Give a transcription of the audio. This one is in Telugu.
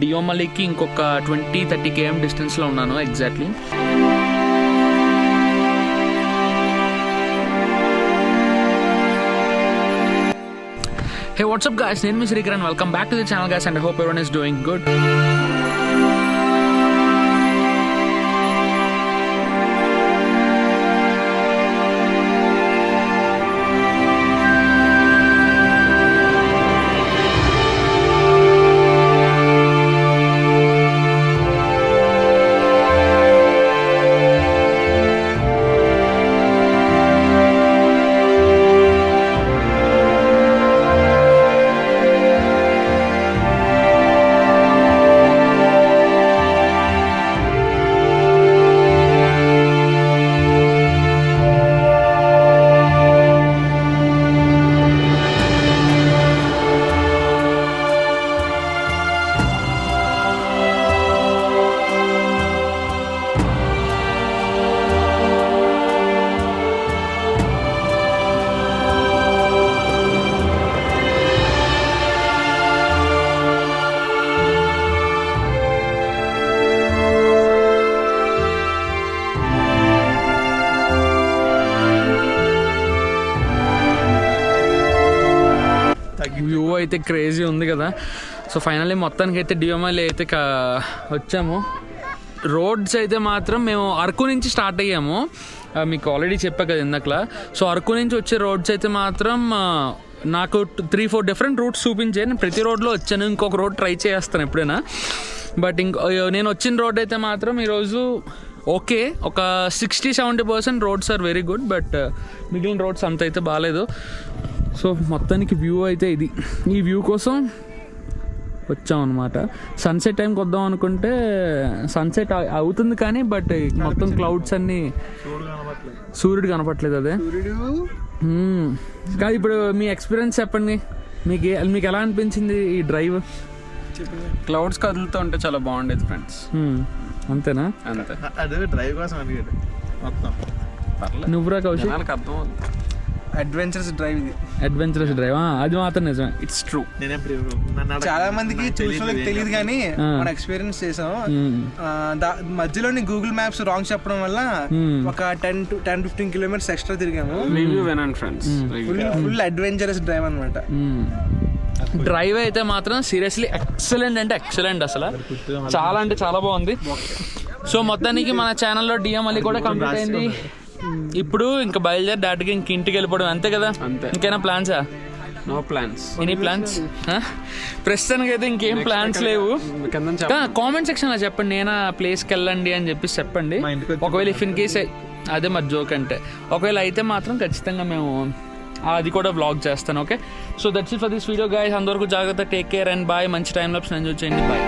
డియోమలీకి ఇంకొక 20-30 km డిస్టెన్స్లో ఉన్నాను exactly. Hey, what's up guys? Name is Srikar and welcome back to the channel guys, and I hope everyone is doing good. View అయితే క్రేజీ ఉంది కదా. సో ఫైనల్లీ మొత్తానికి అయితే డియోమలి అయితే వచ్చాము. రోడ్స్ అయితే మాత్రం మేము అరకు నుంచి స్టార్ట్ అయ్యాము, మీకు ఆల్రెడీ చెప్పా కదా ఇందాకలా. సో అరకు నుంచి వచ్చే రోడ్స్ అయితే మాత్రం నాకు 3-4 డిఫరెంట్ రూట్స్ చూపించాయి. నేను ప్రతి రోడ్లో వచ్చాను, ఇంకొక రోడ్ ట్రై చేస్తాను ఎప్పుడైనా. బట్ నేను వచ్చిన రోడ్ అయితే మాత్రం ఈరోజు ఓకే, ఒక 60-70% roads are very good, but మిగిలిన రోడ్స్ అంత అయితే బాగాలేదు. సో మొత్తానికి వ్యూ అయితే ఇది. ఈ వ్యూ కోసం వచ్చామన్నమాట. సన్సెట్ టైంకి వద్దాం అనుకుంటే సన్సెట్ అవుతుంది కానీ బట్ మొత్తం క్లౌడ్స్ అన్నీ, సూర్యుడు కనపట్లేదు. అదే కాదు. ఇప్పుడు మీ ఎక్స్పీరియన్స్ చెప్పండి, మీకు ఎలా అనిపించింది ఈ డ్రైవ్? క్లౌడ్స్ కదులుతూ ఉంటే చాలా బాగుండేది ఫ్రెండ్స్. అంతేనా? అంతే. అదే డ్రైవ్ కోసం అడిగాడు మొత్తం. నువ్వురా కౌశిక్? అర్థం అడ్వెంచరస్ డ్రైవ్ ఇది. అడ్వెంచరస్ డ్రైవ్ అది మాత్రం నిజమే. It's true. చాలా మందికి చూసిన తెలియదు కానీ మనం ఎక్స్పీరియన్స్ చేసాం. మధ్యలోని గూగుల్ మ్యాప్స్ రాంగ్ చెప్పడం వల్ల ఒక 10-15 కిలోమీటర్స్ ఎక్స్ట్రా తిరిగాము. రివ్యూ వినండి ఫ్రెండ్స్. ఫుల్ అడ్వెంచరస్ డ్రైవ్ అనమాట. డ్రైవ్ అయితే మాత్రం సీరియస్లీ ఎక్సలెంట్ అంటే ఎక్సలెంట్, అసలు చాలా అంటే చాలా బాగుంది. సో మొత్తానికి మన ఛానల్లో డియోమలి కూడా కంప్లీట్ అయింది. ఇప్పుడు ఇంకా బయలుదేరి డైరెక్ట్గా ఇంటికి వెళ్ళిపోవడం అంతే కదా. అంతే. ఇంకైనా ప్లాన్సా? No plans. Any plans? ప్రస్తుతానికి అయితే ఇంకేం ప్లాన్స్ లేవు. కామెంట్ సెక్షన్ లో చెప్పండి, నేనా ప్లేస్కి వెళ్ళండి అని చెప్పేసి చెప్పండి. ఒకవేళ ఇఫ్ ఇన్ కేస్ అదే మరి జోక్ అంటే, ఒకవేళ అయితే మాత్రం ఖచ్చితంగా మేము అది కూడా వ్లాగ్ చేస్తాను. Okay, so that's it for this video guys. అందరికీ జాగ్రత్త, టేక్ కేర్ అండ్ బాయ్. మంచి టైం లాప్స్ ఎంజాయ్ చేయండి. బాయ్.